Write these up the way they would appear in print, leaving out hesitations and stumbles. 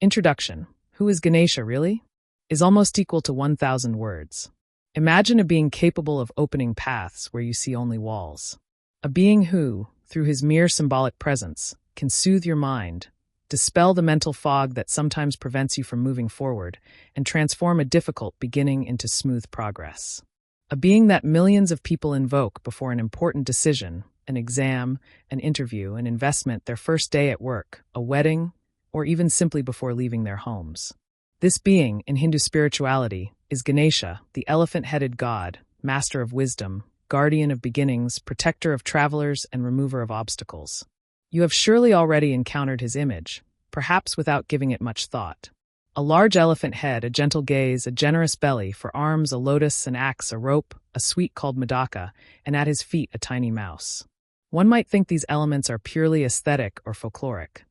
Introduction. Who is Ganesha, really? Is almost equal to 1,000 words. Imagine a being capable of opening paths where you see only walls. A being who, through his mere symbolic presence, can soothe your mind, dispel the mental fog that sometimes prevents you from moving forward, and transform a difficult beginning into smooth progress. A being that millions of people invoke before an important decision, an exam, an interview, an investment, their first day at work, a wedding, or even simply before leaving their homes. This being, in Hindu spirituality, is Ganesha, the elephant-headed god, master of wisdom, guardian of beginnings, protector of travelers, and remover of obstacles. You have surely already encountered his image, perhaps without giving it much thought. A large elephant head, a gentle gaze, a generous belly, for arms a lotus, an axe, a rope, a sweet called medaka, and at his feet a tiny mouse. One might think these elements are purely aesthetic or folkloric,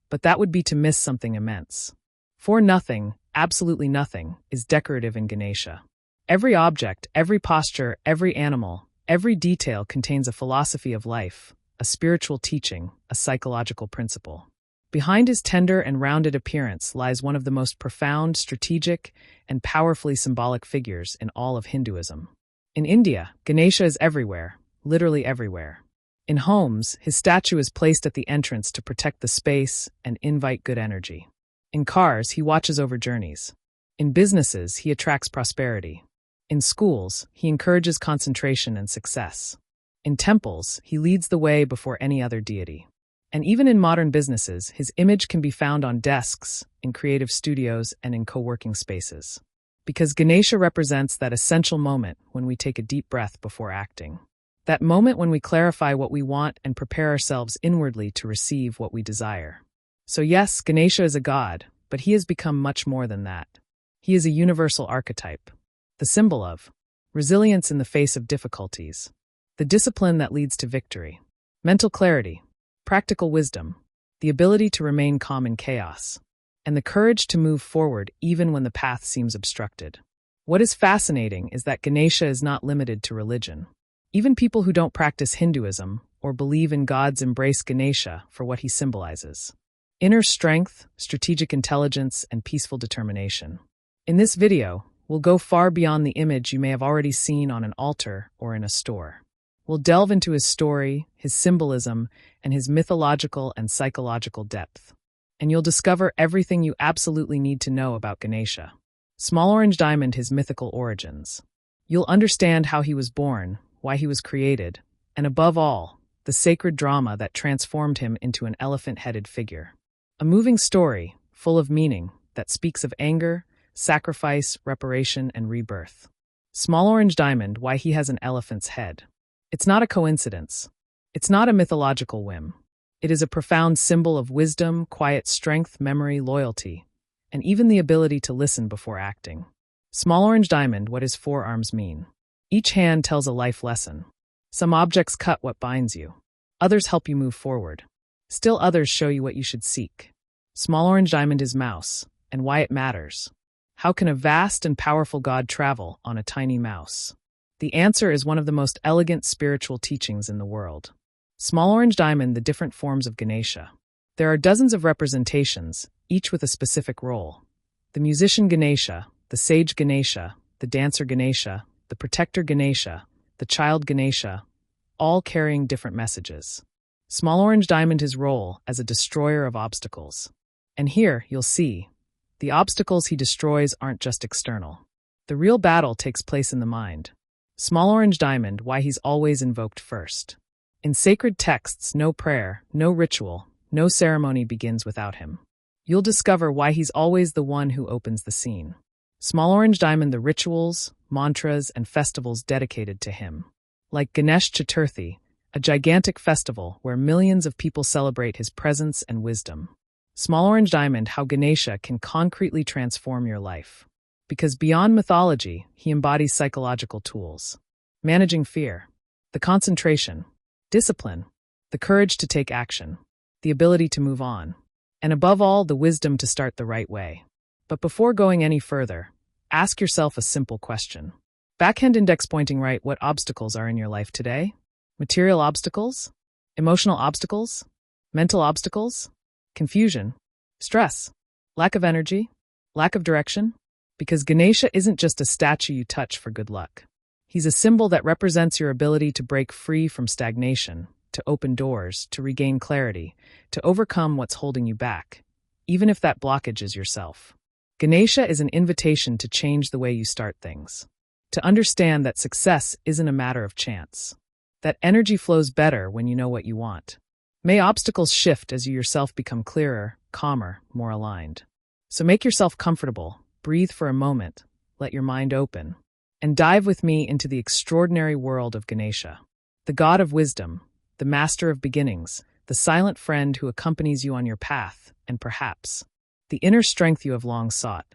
but that would be to miss something immense. For nothing, absolutely nothing, is decorative in Ganesha. Every object, every posture, every animal, every detail contains a philosophy of life, a spiritual teaching, a psychological principle. Behind his tender and rounded appearance lies one of the most profound, strategic, and powerfully symbolic figures in all of Hinduism. In India, Ganesha is everywhere, literally everywhere. In homes, his statue is placed at the entrance to protect the space and invite good energy. In cars, he watches over journeys. In businesses, he attracts prosperity. In schools, he encourages concentration and success. In temples, he leads the way before any other deity. And even in modern businesses, his image can be found on desks, in creative studios, and in co-working spaces. Because Ganesha represents that essential moment when we take a deep breath before acting. That moment when we clarify what we want and prepare ourselves inwardly to receive what we desire. So yes, Ganesha is a god, but he has become much more than that. He is a universal archetype, the symbol of resilience in the face of difficulties, the discipline that leads to victory, mental clarity, practical wisdom, the ability to remain calm in chaos, and the courage to move forward even when the path seems obstructed. What is fascinating is that Ganesha is not limited to religion. Even people who don't practice Hinduism or believe in gods embrace Ganesha for what he symbolizes: inner strength, strategic intelligence, and peaceful determination. In this video, we'll go far beyond the image you may have already seen on an altar or in a store. We'll delve into his story, his symbolism, and his mythological and psychological depth. And you'll discover everything you absolutely need to know about Ganesha. Small Orange Diamond, his mythical origins. You'll understand how he was born, why he was created, and above all, the sacred drama that transformed him into an elephant-headed figure. A moving story, full of meaning, that speaks of anger, sacrifice, reparation, and rebirth. Small Orange Diamond, why he has an elephant's head. It's not a coincidence. It's not a mythological whim. It is a profound symbol of wisdom, quiet strength, memory, loyalty, and even the ability to listen before acting. Small Orange Diamond, what his forearms mean. Each hand tells a life lesson. Some objects cut what binds you. Others help you move forward. Still others show you what you should seek. Small Orange Diamond is mouse, and why it matters. How can a vast and powerful god travel on a tiny mouse? The answer is one of the most elegant spiritual teachings in the world. Small Orange Diamond, the different forms of Ganesha. There are dozens of representations, each with a specific role. The musician Ganesha, the sage Ganesha, the dancer Ganesha, the protector Ganesha, the child Ganesha, all carrying different messages. Small Orange Diamond, his role as a destroyer of obstacles. And here, you'll see, the obstacles he destroys aren't just external. The real battle takes place in the mind. Small Orange Diamond, why he's always invoked first. In sacred texts, no prayer, no ritual, no ceremony begins without him. You'll discover why he's always the one who opens the scene. Small Orange Diamond, the rituals, mantras, and festivals dedicated to him. Like Ganesh Chaturthi, a gigantic festival where millions of people celebrate his presence and wisdom. Small Orange Diamond, how Ganesha can concretely transform your life. Because beyond mythology, he embodies psychological tools. Managing fear, the concentration, discipline, the courage to take action, the ability to move on, and above all, the wisdom to start the right way. But before going any further, ask yourself a simple question. Backhand index pointing right, what obstacles are in your life today? Material obstacles? Emotional obstacles? Mental obstacles? Confusion? Stress? Lack of energy? Lack of direction? Because Ganesha isn't just a statue you touch for good luck. He's a symbol that represents your ability to break free from stagnation, to open doors, to regain clarity, to overcome what's holding you back, even if that blockage is yourself. Ganesha is an invitation to change the way you start things, to understand that success isn't a matter of chance, that energy flows better when you know what you want. May obstacles shift as you yourself become clearer, calmer, more aligned. So make yourself comfortable, breathe for a moment, let your mind open, and dive with me into the extraordinary world of Ganesha, the god of wisdom, the master of beginnings, the silent friend who accompanies you on your path, and perhaps the inner strength you have long sought.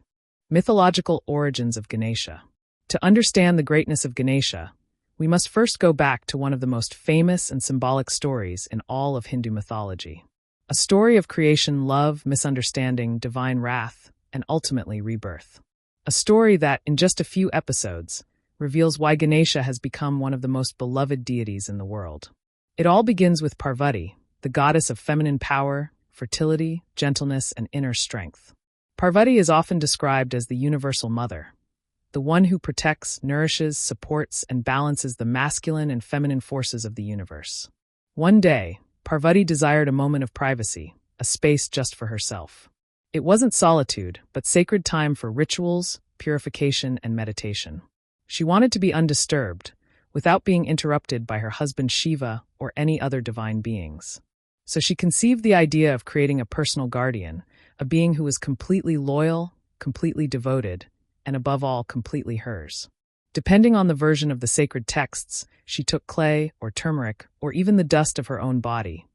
Mythological origins of Ganesha. To understand the greatness of Ganesha, we must first go back to one of the most famous and symbolic stories in all of Hindu mythology. A story of creation, love, misunderstanding, divine wrath, and ultimately rebirth. A story that, in just a few episodes, reveals why Ganesha has become one of the most beloved deities in the world. It all begins with Parvati, the goddess of feminine power, fertility, gentleness, and inner strength. Parvati is often described as the universal mother, the one who protects, nourishes, supports, and balances the masculine and feminine forces of the universe. One day, Parvati desired a moment of privacy, a space just for herself. It wasn't solitude, but sacred time for rituals, purification, and meditation. She wanted to be undisturbed, without being interrupted by her husband Shiva or any other divine beings. So she conceived the idea of creating a personal guardian, a being who was completely loyal, completely devoted, and above all, completely hers. Depending on the version of the sacred texts, she took clay or turmeric or even the dust of her own body,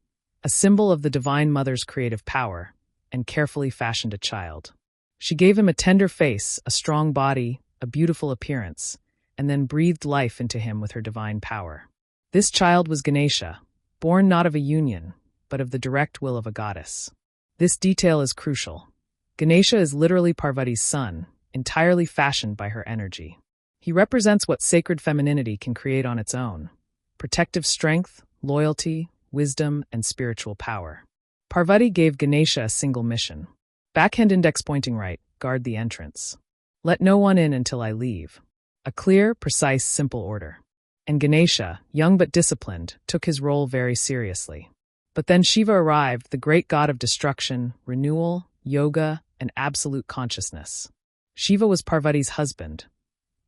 a symbol of the Divine Mother's creative power, and carefully fashioned a child. She gave him a tender face, a strong body, a beautiful appearance, and then breathed life into him with her divine power. This child was Ganesha, born not of a union, but of the direct will of a goddess. This detail is crucial. Ganesha is literally Parvati's son, entirely fashioned by her energy. He represents what sacred femininity can create on its own: protective strength, loyalty, wisdom, and spiritual power. Parvati gave Ganesha a single mission. Backhand index pointing right, guard the entrance. Let no one in until I leave. A clear, precise, simple order. And Ganesha, young but disciplined, took his role very seriously. But then Shiva arrived, the great god of destruction, renewal, yoga, and absolute consciousness. Shiva was Parvati's husband,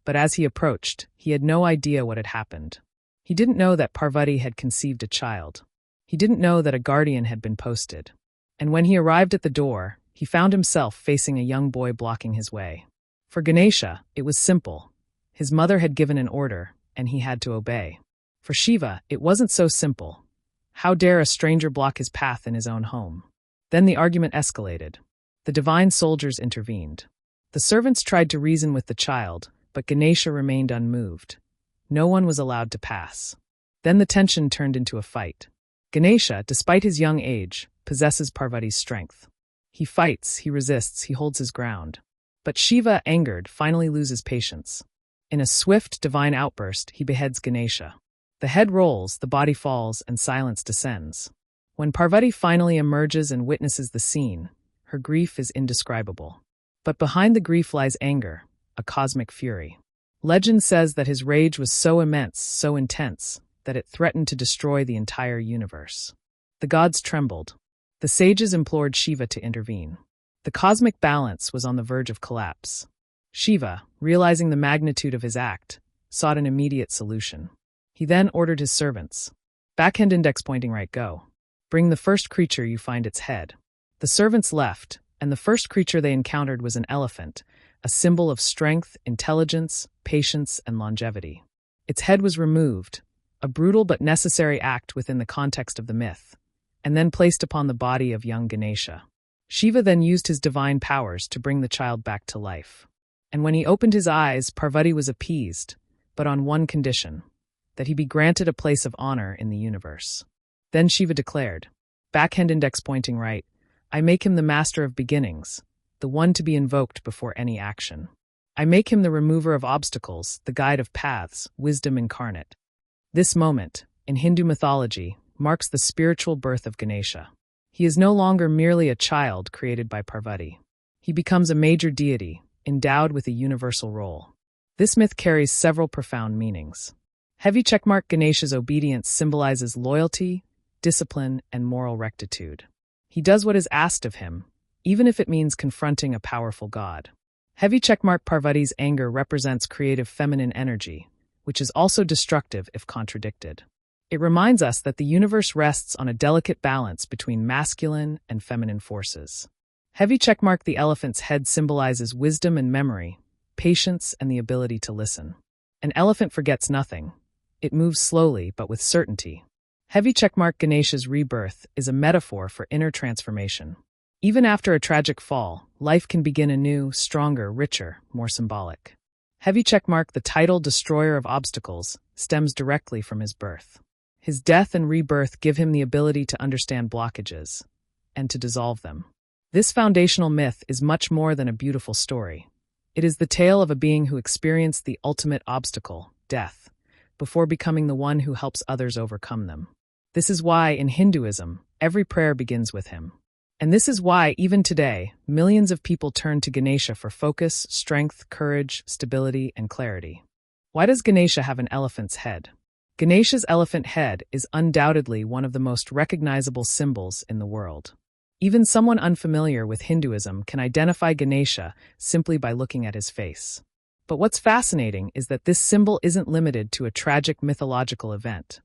but as he approached, he had no idea what had happened. He didn't know that Parvati had conceived a child. He didn't know that a guardian had been posted. And when he arrived at the door, he found himself facing a young boy blocking his way. For Ganesha, it was simple. His mother had given an order, and he had to obey. For Shiva, it wasn't so simple. How dare a stranger block his path in his own home? Then the argument escalated. The divine soldiers intervened. The servants tried to reason with the child, but Ganesha remained unmoved. No one was allowed to pass. Then the tension turned into a fight. Ganesha, despite his young age, possesses Parvati's strength. He fights, he resists, he holds his ground. But Shiva, angered, finally loses patience. In a swift, divine outburst, he beheads Ganesha. The head rolls, the body falls, and silence descends. When Parvati finally emerges and witnesses the scene, her grief is indescribable. But behind the grief lies anger, a cosmic fury. Legend says that his rage was so immense, so intense, that it threatened to destroy the entire universe. The gods trembled. The sages implored Shiva to intervene. The cosmic balance was on the verge of collapse. Shiva, realizing the magnitude of his act, sought an immediate solution. He then ordered his servants. Backhand index pointing right, go. Bring the first creature you find its head. The servants left, and the first creature they encountered was an elephant, a symbol of strength, intelligence, patience, and longevity. Its head was removed, a brutal but necessary act within the context of the myth, and then placed upon the body of young Ganesha. Shiva then used his divine powers to bring the child back to life. And when he opened his eyes, Parvati was appeased, but on one condition: that he be granted a place of honor in the universe. Then Shiva declared, backhand index pointing right, I make him the master of beginnings, the one to be invoked before any action. I make him the remover of obstacles, the guide of paths, wisdom incarnate. This moment, in Hindu mythology, marks the spiritual birth of Ganesha. He is no longer merely a child created by Parvati. He becomes a major deity, endowed with a universal role. This myth carries several profound meanings. Heavy checkmark Ganesha's obedience symbolizes loyalty, discipline, and moral rectitude. He does what is asked of him, even if it means confronting a powerful god. Heavy checkmark Parvati's anger represents creative feminine energy, which is also destructive if contradicted. It reminds us that the universe rests on a delicate balance between masculine and feminine forces. Heavy checkmark the elephant's head symbolizes wisdom and memory, patience and the ability to listen. An elephant forgets nothing. It moves slowly but with certainty. Heavy checkmark Ganesha's rebirth is a metaphor for inner transformation. Even after a tragic fall, life can begin anew, stronger, richer, more symbolic. Heavy checkmark the title Destroyer of Obstacles stems directly from his birth. His death and rebirth give him the ability to understand blockages and to dissolve them. This foundational myth is much more than a beautiful story. It is the tale of a being who experienced the ultimate obstacle, death, before becoming the one who helps others overcome them. This is why, in Hinduism, every prayer begins with him. And this is why, even today, millions of people turn to Ganesha for focus, strength, courage, stability, and clarity. Why does Ganesha have an elephant's head? Ganesha's elephant head is undoubtedly one of the most recognizable symbols in the world. Even someone unfamiliar with Hinduism can identify Ganesha simply by looking at his face. But what's fascinating is that this symbol isn't limited to a tragic mythological event,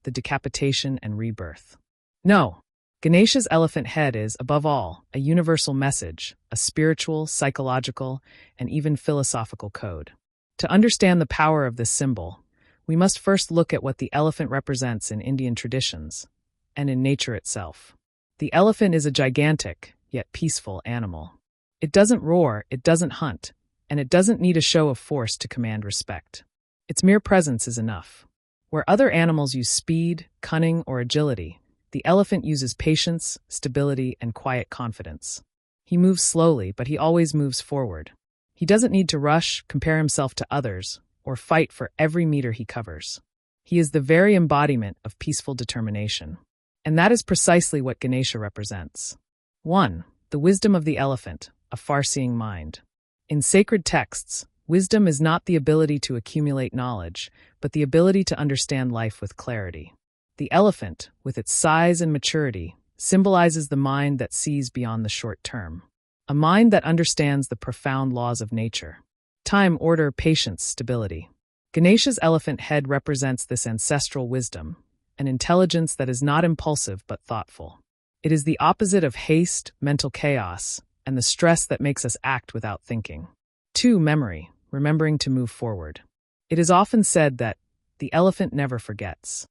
the decapitation and rebirth. No. Ganesha's elephant head is, above all, a universal message, a spiritual, psychological, and even philosophical code. To understand the power of this symbol, we must first look at what the elephant represents in Indian traditions and in nature itself. The elephant is a gigantic, yet peaceful animal. It doesn't roar, it doesn't hunt, and it doesn't need a show of force to command respect. Its mere presence is enough. Where other animals use speed, cunning, or agility, the elephant uses patience, stability, and quiet confidence. He moves slowly, but he always moves forward. He doesn't need to rush, compare himself to others, or fight for every meter he covers. He is the very embodiment of peaceful determination. And that is precisely what Ganesha represents. 1. The wisdom of the elephant, a far-seeing mind. In sacred texts, wisdom is not the ability to accumulate knowledge, but the ability to understand life with clarity. The elephant, with its size and maturity, symbolizes the mind that sees beyond the short term. A mind that understands the profound laws of nature. Time, order, patience, stability. Ganesha's elephant head represents this ancestral wisdom, an intelligence that is not impulsive but thoughtful. It is the opposite of haste, mental chaos, and the stress that makes us act without thinking. 2. Memory, remembering to move forward. It is often said that the elephant never forgets.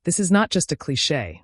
This is not just a cliché.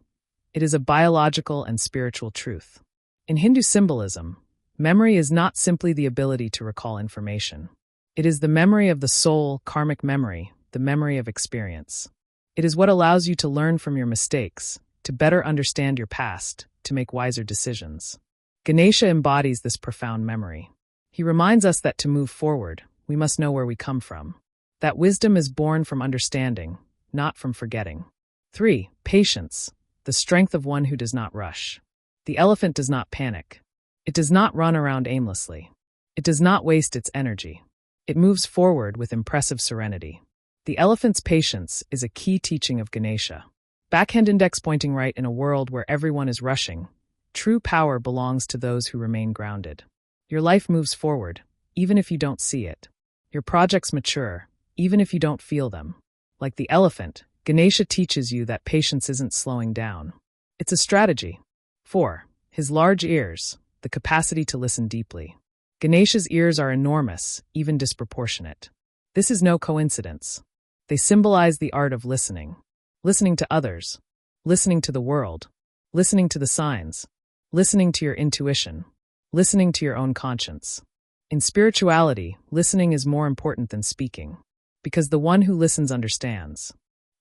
It is a biological and spiritual truth. In Hindu symbolism, memory is not simply the ability to recall information. It is the memory of the soul, karmic memory, the memory of experience. It is what allows you to learn from your mistakes, to better understand your past, to make wiser decisions. Ganesha embodies this profound memory. He reminds us that to move forward, we must know where we come from. That wisdom is born from understanding, not from forgetting. 3. Patience, the strength of one who does not rush. The elephant does not panic. It does not run around aimlessly. It does not waste its energy. It moves forward with impressive serenity. The elephant's patience is a key teaching of Ganesha. Backhand index pointing right. In a world where everyone is rushing, true power belongs to those who remain grounded. Your life moves forward, even if you don't see it. Your projects mature, even if you don't feel them. Like the elephant, Ganesha teaches you that patience isn't slowing down. It's a strategy. 4. His large ears, the capacity to listen deeply. Ganesha's ears are enormous, even disproportionate. This is no coincidence. They symbolize the art of listening. Listening to others. Listening to the world. Listening to the signs. Listening to your intuition. Listening to your own conscience. In spirituality, listening is more important than speaking. Because the one who listens understands.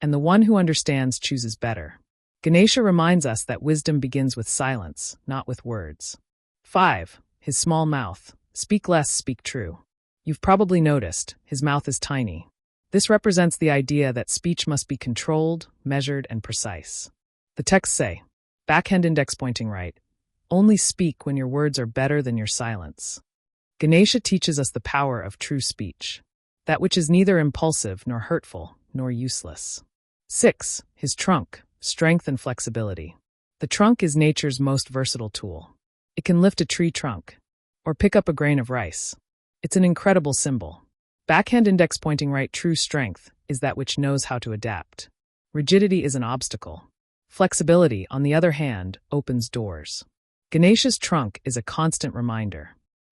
And the one who understands chooses better. Ganesha reminds us that wisdom begins with silence, not with words. 5. His small mouth. Speak less, speak true. You've probably noticed, his mouth is tiny. This represents the idea that speech must be controlled, measured, and precise. The texts say, backhand index pointing right, Only speak when your words are better than your silence. Ganesha teaches us the power of true speech, that which is neither impulsive nor hurtful nor useless. 6. His trunk, strength and flexibility. The trunk is nature's most versatile tool. It can lift a tree trunk or pick up a grain of rice. It's an incredible symbol. Backhand index pointing right. True strength is that which knows how to adapt. Rigidity is an obstacle. Flexibility, on the other hand, opens doors. Ganesha's trunk is a constant reminder.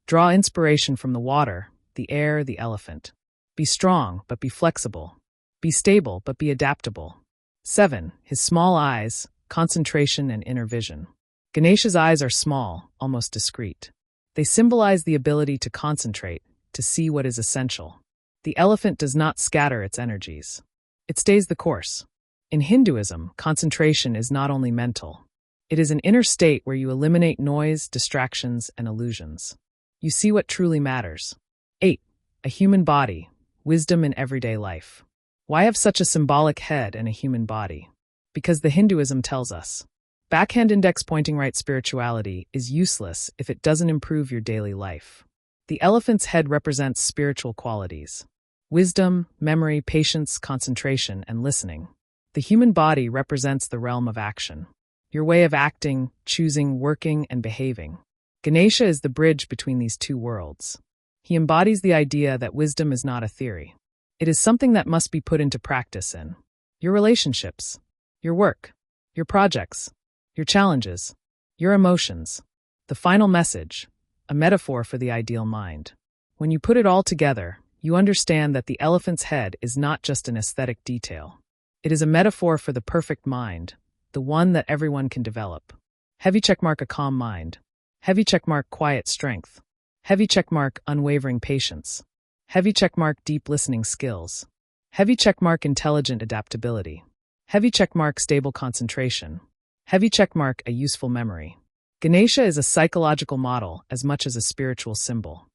Draw inspiration from the water, the air, the elephant. Be strong, but be flexible. Be stable, but be adaptable. 7. His small eyes, concentration and inner vision. Ganesha's eyes are small, almost discreet. They symbolize the ability to concentrate, to see what is essential. The elephant does not scatter its energies. It stays the course. In Hinduism, concentration is not only mental. It is an inner state where you eliminate noise, distractions, and illusions. You see what truly matters. 8. A human body, wisdom in everyday life. Why have such a symbolic head and a human body? Because the Hinduism tells us. Backhand index pointing right. Spirituality is useless if it doesn't improve your daily life. The elephant's head represents spiritual qualities. Wisdom, memory, patience, concentration, and listening. The human body represents the realm of action. Your way of acting, choosing, working, and behaving. Ganesha is the bridge between these two worlds. He embodies the idea that wisdom is not a theory. It is something that must be put into practice in your relationships, your work, your projects, your challenges, your emotions. The final message, a metaphor for the ideal mind. When you put it all together, you understand that the elephant's head is not just an aesthetic detail. It is a metaphor for the perfect mind, the one that everyone can develop. Heavy checkmark. A calm mind. Heavy checkmark. Quiet strength. Heavy checkmark. Unwavering patience. Heavy checkmark. Deep listening skills. Heavy checkmark. Intelligent adaptability. Heavy checkmark. Stable concentration. Heavy checkmark. A useful memory. Ganesha is a psychological model as much as a spiritual symbol.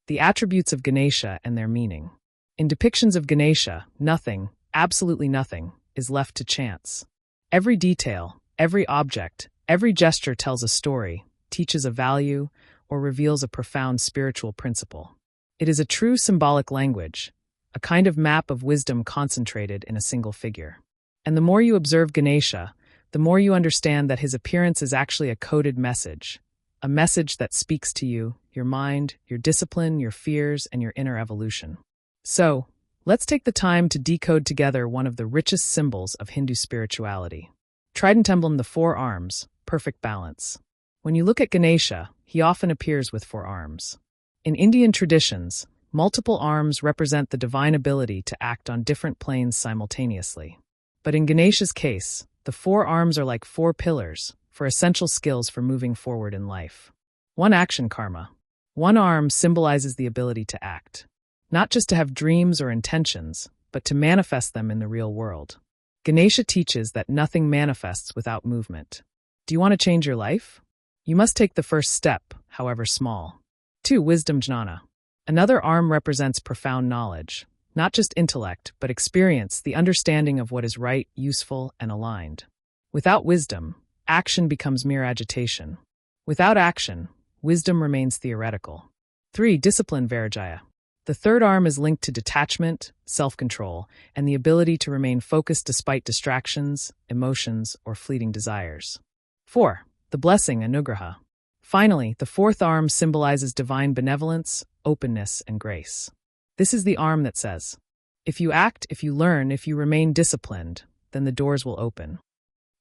The attributes of Ganesha and their meaning. In depictions of Ganesha, nothing, absolutely nothing, is left to chance. Every detail, every object, every gesture tells a story, teaches a value, or reveals a profound spiritual principle. It is a true symbolic language, a kind of map of wisdom concentrated in a single figure. And the more you observe Ganesha, the more you understand that his appearance is actually a coded message, a message that speaks to you, your mind, your discipline, your fears, and your inner evolution. So, let's take the time to decode together one of the richest symbols of Hindu spirituality. Trident emblem. The 4 arms, perfect balance. When you look at Ganesha, he often appears with 4 arms. In Indian traditions, multiple arms represent the divine ability to act on different planes simultaneously. But in Ganesha's case, the 4 arms are like 4 pillars, for essential skills for moving forward in life. 1. Action karma. 1 arm symbolizes the ability to act. Not just to have dreams or intentions, but to manifest them in the real world. Ganesha teaches that nothing manifests without movement. Do you want to change your life? You must take the first step, however small. 2. Wisdom jnana. Another arm represents profound knowledge, not just intellect, but experience, the understanding of what is right, useful, and aligned. Without wisdom, action becomes mere agitation. Without action, wisdom remains theoretical. 3. Discipline vairagya. The 3rd arm is linked to detachment, self-control, and the ability to remain focused despite distractions, emotions, or fleeting desires. 4. The blessing anugraha. Finally, the 4th arm symbolizes divine benevolence, openness, and grace. This is the arm that says, if you act, if you learn, if you remain disciplined, then the doors will open.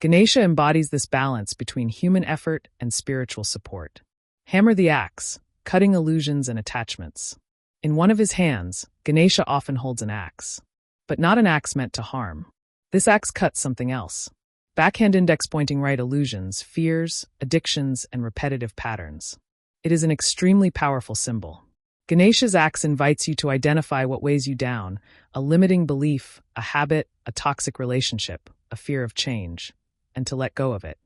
Ganesha embodies this balance between human effort and spiritual support. Hammer the axe, cutting illusions and attachments. In one of his hands, Ganesha often holds an axe. But not an axe meant to harm. This axe cuts something else. Backhand index pointing right. Illusions, fears, addictions, and repetitive patterns. It is an extremely powerful symbol. Ganesha's axe invites you to identify what weighs you down, a limiting belief, a habit, a toxic relationship, a fear of change, and to let go of it.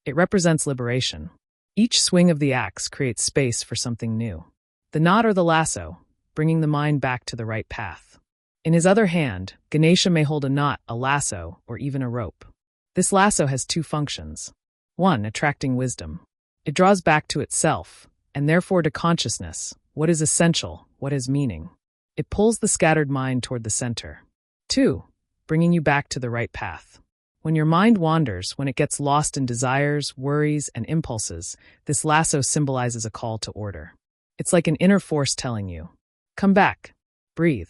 It represents liberation. Each swing of the axe creates space for something new. The knot or the lasso, bringing the mind back to the right path. In his other hand, Ganesha may hold a knot, a lasso, or even a rope. This lasso has 2 functions. 1. Attracting wisdom. It draws back to itself, and therefore to consciousness, what is essential, what has meaning. It pulls the scattered mind toward the center. 2. Bringing you back to the right path. When your mind wanders, when it gets lost in desires, worries, and impulses, this lasso symbolizes a call to order. It's like an inner force telling you, come back, breathe,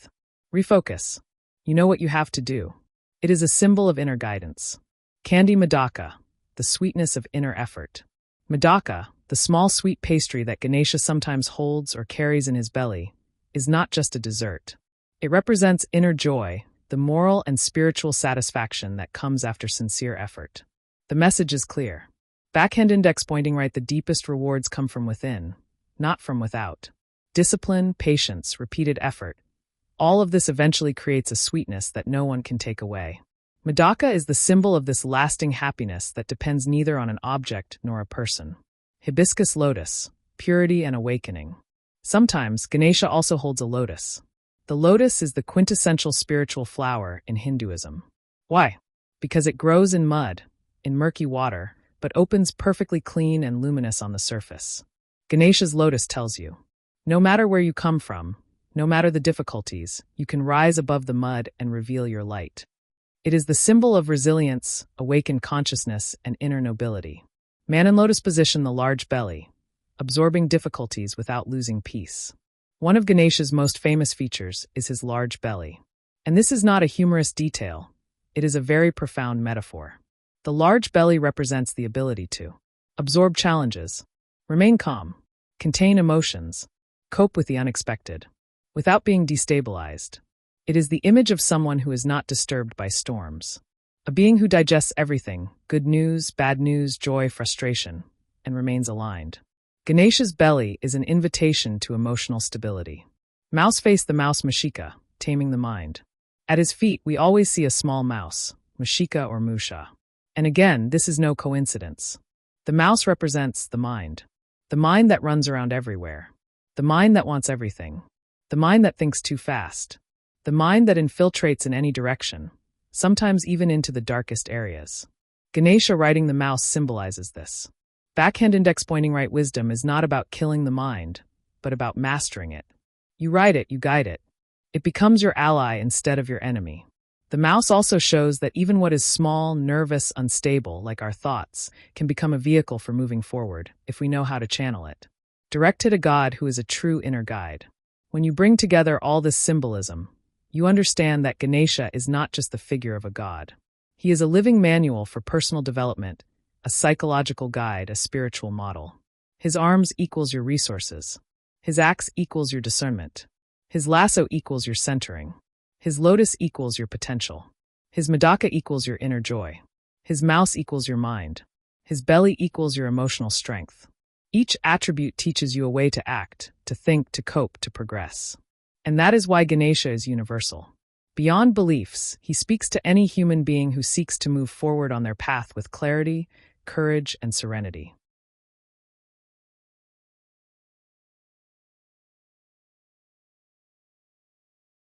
refocus. You know what you have to do. It is a symbol of inner guidance. Candy Madaka, the sweetness of inner effort. Madaka, the small sweet pastry that Ganesha sometimes holds or carries in his belly, is not just a dessert. It represents inner joy, the moral and spiritual satisfaction that comes after sincere effort. The message is clear. Backhand index pointing right, the deepest rewards come from within, not from without. Discipline, patience, repeated effort. All of this eventually creates a sweetness that no one can take away. Madaka is the symbol of this lasting happiness that depends neither on an object nor a person. Hibiscus lotus, purity and awakening. Sometimes Ganesha also holds a lotus. The lotus is the quintessential spiritual flower in Hinduism. Why? Because it grows in mud, in murky water, but opens perfectly clean and luminous on the surface. Ganesha's lotus tells you, no matter where you come from, no matter the difficulties, you can rise above the mud and reveal your light. It is the symbol of resilience, awakened consciousness, and inner nobility. Man in lotus position, the large belly, absorbing difficulties without losing peace. One of Ganesha's most famous features is his large belly. And this is not a humorous detail, it is a very profound metaphor. The large belly represents the ability to absorb challenges, remain calm, contain emotions, cope with the unexpected, without being destabilized. It is the image of someone who is not disturbed by storms. A being who digests everything, good news, bad news, joy, frustration, and remains aligned. Ganesha's belly is an invitation to emotional stability. Mouse face, the mouse Mashika, taming the mind. At his feet, we always see a small mouse, Mashika or Musha. And again, this is no coincidence. The mouse represents the mind that runs around everywhere, the mind that wants everything, the mind that thinks too fast, the mind that infiltrates in any direction, sometimes even into the darkest areas. Ganesha riding the mouse symbolizes this. Backhand index pointing right, wisdom is not about killing the mind, but about mastering it. You ride it, you guide it. It becomes your ally instead of your enemy. The mouse also shows that even what is small, nervous, unstable, like our thoughts, can become a vehicle for moving forward if we know how to channel it. Directed to God, who is a true inner guide. When you bring together all this symbolism, you understand that Ganesha is not just the figure of a god. He is a living manual for personal development, a psychological guide, a spiritual model. His arms equals your resources. His axe equals your discernment. His lasso equals your centering. His lotus equals your potential. His Madaka equals your inner joy. His mouse equals your mind. His belly equals your emotional strength. Each attribute teaches you a way to act, to think, to cope, to progress. And that is why Ganesha is universal. Beyond beliefs, he speaks to any human being who seeks to move forward on their path with clarity, courage, and serenity.